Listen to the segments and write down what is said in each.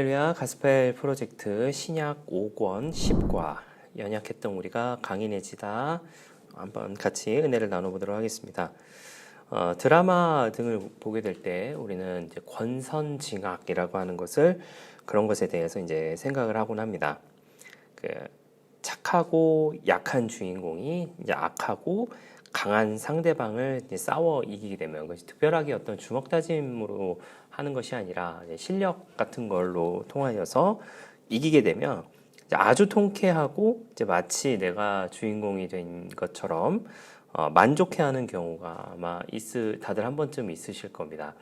할렐루야 가스펠 프로젝트 신약 5권 10과 연약했던 우리가 강인해지다 한번 같이 은혜를 나눠보도록 하겠습니다. 드라마 등을 보게 될 때 우리는 이제 권선징악이라고 하는 것을 그런 것에 대해서 이제 생각을 하곤 합니다. 그 착하고 약한 주인공이 이제 악하고 강한 상대방을 이제 싸워 이기게 되면 그것이 특별하게 어떤 주먹 다짐으로 하는 것이 아니라 실력 같은 걸로 통하여서 이기게 되면 아주 통쾌하고 이제 마치 내가 주인공이 된 것처럼 만족해하는 경우가 아마 다들 한 번쯤 있으실 겁니다.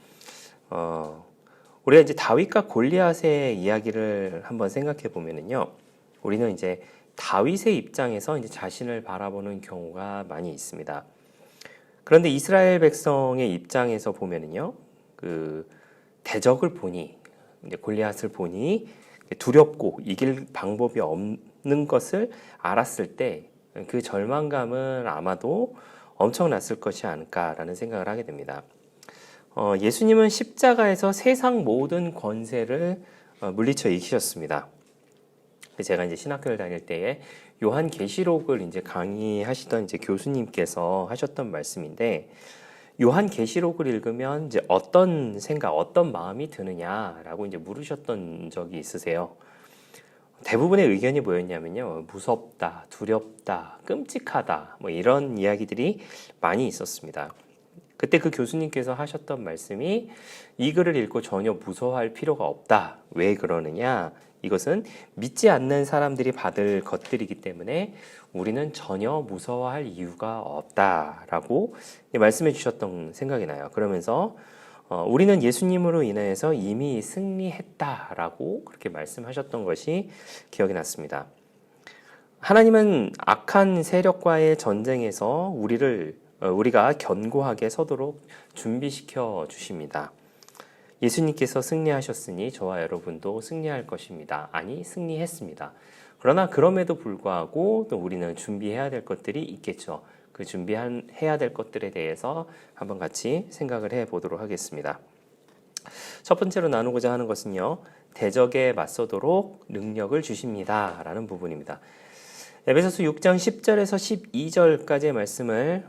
우리가 이제 다윗과 골리앗의 이야기를 한번 생각해 보면은요, 우리는 이제 다윗의 입장에서 이제 자신을 바라보는 경우가 많이 있습니다. 그런데 이스라엘 백성의 입장에서 보면은요, 그 대적을 보니, 이제 골리앗을 보니 두렵고 이길 방법이 없는 것을 알았을 때 그 절망감은 아마도 엄청났을 것이 않을까라는 생각을 하게 됩니다. 예수님은 십자가에서 세상 모든 권세를 물리쳐 이기셨습니다. 제가 이제 신학교를 다닐 때에 요한계시록을 이제 강의하시던 이제 교수님께서 하셨던 말씀인데, 요한계시록을 읽으면 이제 어떤 생각, 어떤 마음이 드느냐라고 이제 물으셨던 적이 있으세요. 대부분의 의견이 뭐였냐면요, 무섭다, 두렵다, 끔찍하다, 뭐 이런 이야기들이 많이 있었습니다. 그때 그 교수님께서 하셨던 말씀이 이 글을 읽고 전혀 무서워할 필요가 없다. 왜 그러느냐? 이것은 믿지 않는 사람들이 받을 것들이기 때문에 우리는 전혀 무서워할 이유가 없다라고 말씀해 주셨던 생각이 나요. 그러면서 우리는 예수님으로 인해서 이미 승리했다라고 그렇게 말씀하셨던 것이 기억이 났습니다. 하나님은 악한 세력과의 전쟁에서 우리가 견고하게 서도록 준비시켜 주십니다. 예수님께서 승리하셨으니 저와 여러분도 승리할 것입니다. 아니, 승리했습니다. 그러나 그럼에도 불구하고 또 우리는 준비해야 될 것들이 있겠죠. 그 준비해야 될 것들에 대해서 한번 같이 생각을 해 보도록 하겠습니다. 첫 번째로 나누고자 하는 것은요, 대적에 맞서도록 능력을 주십니다 라는 부분입니다. 에베소서 6장 10절에서 12절까지의 말씀을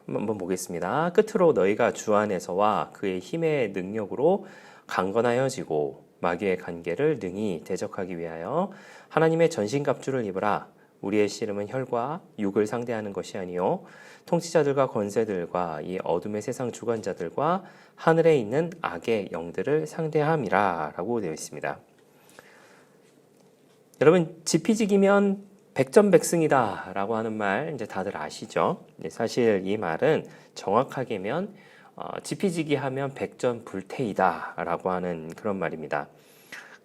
한번 보겠습니다. 끝으로 너희가 주 안에서와 그의 힘의 능력으로 강건하여지고 마귀의 관계를 능히 대적하기 위하여 하나님의 전신갑주를 입으라. 우리의 씨름은 혈과 육을 상대하는 것이 아니요 통치자들과 권세들과 이 어둠의 세상 주관자들과 하늘에 있는 악의 영들을 상대함이라 라고 되어 있습니다. 여러분, 지피지기면 백전백승이다 라고 하는 말 이제 다들 아시죠? 사실 이 말은 정확하게면 지피지기 하면 백전불태이다 라고 하는 그런 말입니다.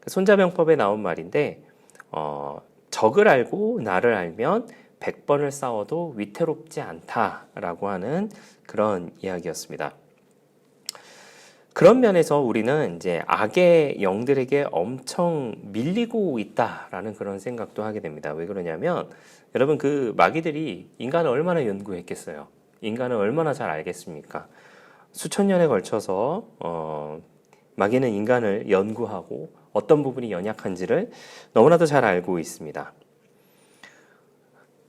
손자병법에 나온 말인데 적을 알고 나를 알면 100번을 싸워도 위태롭지 않다라고 하는 그런 이야기였습니다. 그런 면에서 우리는 이제 악의 영들에게 엄청 밀리고 있다라는 그런 생각도 하게 됩니다. 왜 그러냐면 여러분, 그 마귀들이 인간을 얼마나 연구했겠어요? 인간을 얼마나 잘 알겠습니까? 수천 년에 걸쳐서 마귀는 인간을 연구하고 어떤 부분이 연약한지를 너무나도 잘 알고 있습니다.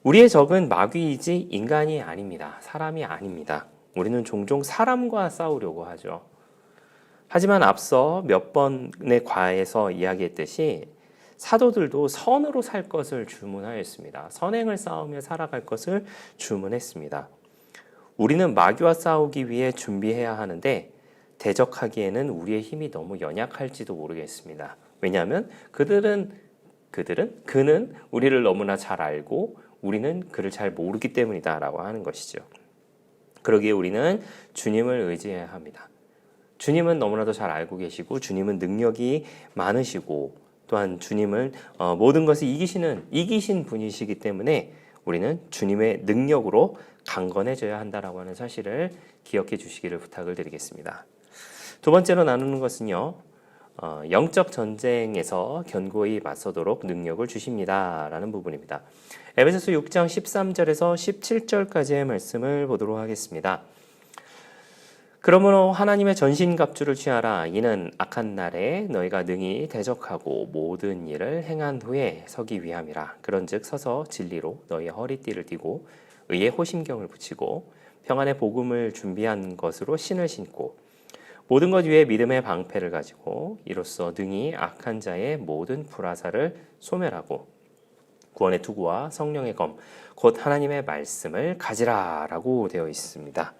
우리의 적은 마귀이지 인간이 아닙니다. 사람이 아닙니다. 우리는 종종 사람과 싸우려고 하죠. 하지만 앞서 몇 번의 과에서 이야기했듯이 사도들도 선으로 살 것을 주문하였습니다. 선행을 쌓으며 살아갈 것을 주문했습니다. 우리는 마귀와 싸우기 위해 준비해야 하는데 대적하기에는 우리의 힘이 너무 연약할지도 모르겠습니다. 왜냐하면 그는 우리를 너무나 잘 알고 우리는 그를 잘 모르기 때문이다라고 하는 것이죠. 그러기에 우리는 주님을 의지해야 합니다. 주님은 너무나도 잘 알고 계시고 주님은 능력이 많으시고 또한 주님은 모든 것을 이기신 분이시기 때문에 우리는 주님의 능력으로 강건해져야 한다라고 하는 사실을 기억해 주시기를 부탁을 드리겠습니다. 두 번째로 나누는 것은요, 영적 전쟁에서 견고히 맞서도록 능력을 주십니다 라는 부분입니다. 에베소서 6장 13절에서 17절까지의 말씀을 보도록 하겠습니다. 그러므로 하나님의 전신갑주를 취하라. 이는 악한 날에 너희가 능히 대적하고 모든 일을 행한 후에 서기 위함이라. 그런즉 서서 진리로 너희의 허리띠를 띠고 의의 호심경을 붙이고 평안의 복음을 준비한 것으로 신을 신고 모든 것 위에 믿음의 방패를 가지고 이로써 능히 악한 자의 모든 불화살을 소멸하고 구원의 투구와 성령의 검 곧 하나님의 말씀을 가지라라고 되어 있습니다.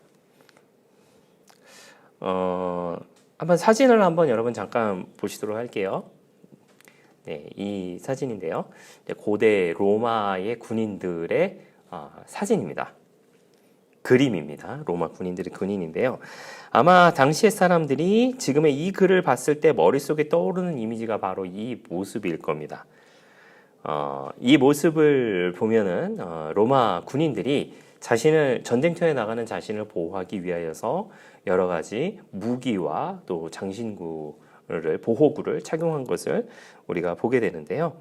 한번 사진을 한번 여러분 잠깐 보시도록 할게요. 네, 이 사진인데요. 고대 로마의 군인들의 사진입니다. 그림입니다. 로마 군인들의 그림인데요. 아마 당시의 사람들이 지금의 이 글을 봤을 때 머릿속에 떠오르는 이미지가 바로 이 모습일 겁니다. 이 모습을 보면은 로마 군인들이 전쟁터에 나가는 자신을 보호하기 위하여서 여러 가지 무기와 또 보호구를 착용한 것을 우리가 보게 되는데요.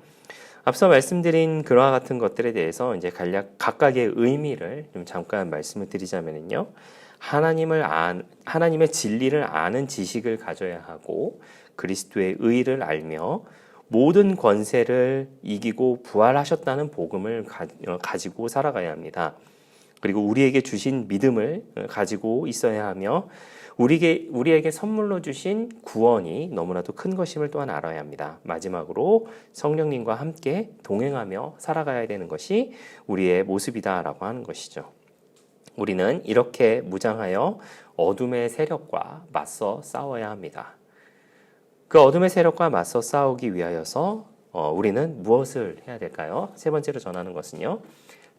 앞서 말씀드린 그와 같은 것들에 대해서 이제 각각의 의미를 좀 잠깐 말씀을 드리자면요. 하나님의 진리를 아는 지식을 가져야 하고 그리스도의 의를 알며 모든 권세를 이기고 부활하셨다는 복음을 가지고 살아가야 합니다. 그리고 우리에게 주신 믿음을 가지고 있어야 하며 우리에게 선물로 주신 구원이 너무나도 큰 것임을 또한 알아야 합니다. 마지막으로 성령님과 함께 동행하며 살아가야 되는 것이 우리의 모습이다라고 하는 것이죠. 우리는 이렇게 무장하여 어둠의 세력과 맞서 싸워야 합니다. 그 어둠의 세력과 맞서 싸우기 위하여서 우리는 무엇을 해야 될까요? 세 번째로 전하는 것은요.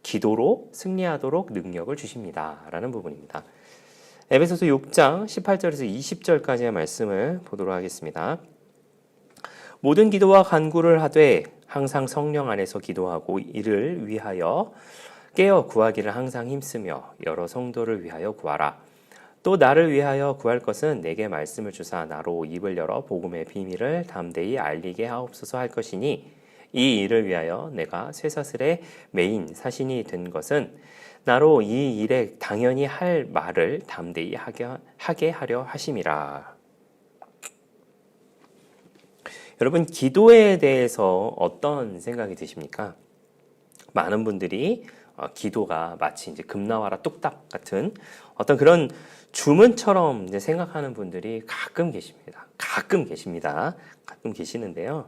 기도로 승리하도록 능력을 주십니다. 라는 부분입니다. 에베소서 6장 18절에서 20절까지의 말씀을 보도록 하겠습니다. 모든 기도와 간구를 하되 항상 성령 안에서 기도하고 이를 위하여 깨어 구하기를 항상 힘쓰며 여러 성도를 위하여 구하라. 또 나를 위하여 구할 것은 내게 말씀을 주사 나로 입을 열어 복음의 비밀을 담대히 알리게 하옵소서 할 것이니 이 일을 위하여 내가 쇠사슬의 메인 사신이 된 것은 나로 이 일에 당연히 할 말을 담대히 하게 하려 하심이라. 여러분, 기도에 대해서 어떤 생각이 드십니까? 많은 분들이 기도가 마치 이제 금나와라 뚝딱 같은 어떤 그런 주문처럼 이제 생각하는 분들이 가끔 계십니다. 가끔 계시는데요.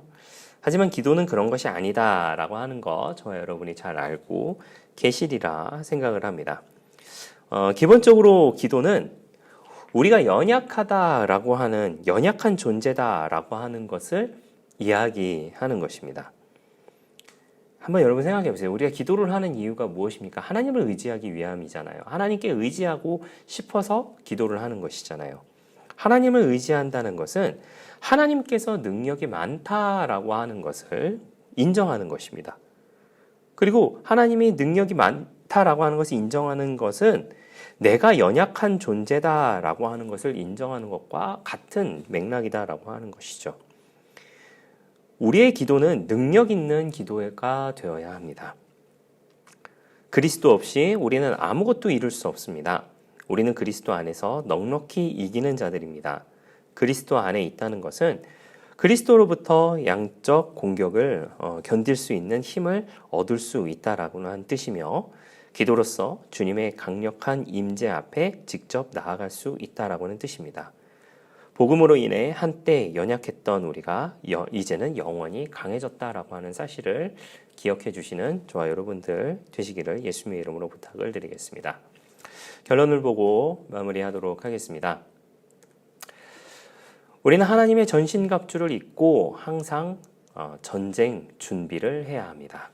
하지만 기도는 그런 것이 아니다라고 하는 거 저와 여러분이 잘 알고 계시리라 생각을 합니다. 기본적으로 기도는 우리가 연약하다라고 하는 연약한 존재다라고 하는 것을 이야기하는 것입니다. 한번 여러분 생각해 보세요. 우리가 기도를 하는 이유가 무엇입니까? 하나님을 의지하기 위함이잖아요. 하나님께 의지하고 싶어서 기도를 하는 것이잖아요. 하나님을 의지한다는 것은 하나님께서 능력이 많다라고 하는 것을 인정하는 것입니다. 그리고 하나님이 능력이 많다라고 하는 것을 인정하는 것은 내가 연약한 존재다라고 하는 것을 인정하는 것과 같은 맥락이다라고 하는 것이죠. 우리의 기도는 능력 있는 기도가 되어야 합니다. 그리스도 없이 우리는 아무것도 이룰 수 없습니다. 우리는 그리스도 안에서 넉넉히 이기는 자들입니다. 그리스도 안에 있다는 것은 그리스도로부터 양적 공격을 견딜 수 있는 힘을 얻을 수 있다라고는 한 뜻이며 기도로서 주님의 강력한 임재 앞에 직접 나아갈 수 있다라고는 뜻입니다. 복음으로 인해 한때 연약했던 우리가 이제는 영원히 강해졌다라고 하는 사실을 기억해 주시는 저와 여러분들 되시기를 예수님의 이름으로 부탁을 드리겠습니다. 결론을 보고 마무리하도록 하겠습니다. 우리는 하나님의 전신갑주를 입고 항상 전쟁 준비를 해야 합니다.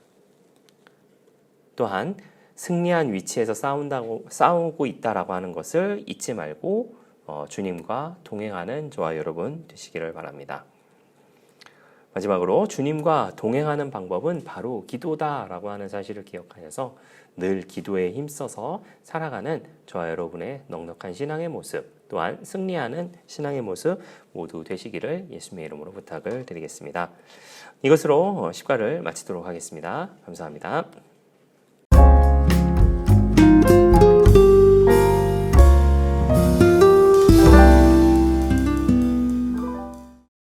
또한 승리한 위치에서 싸우고 있다라고 하는 것을 잊지 말고 주님과 동행하는 저와 여러분 되시기를 바랍니다. 마지막으로 주님과 동행하는 방법은 바로 기도다라고 하는 사실을 기억하셔서 늘 기도에 힘써서 살아가는 저와 여러분의 넉넉한 신앙의 모습 또한 승리하는 신앙의 모습 모두 되시기를 예수님의 이름으로 부탁을 드리겠습니다. 이것으로 십가를 마치도록 하겠습니다. 감사합니다.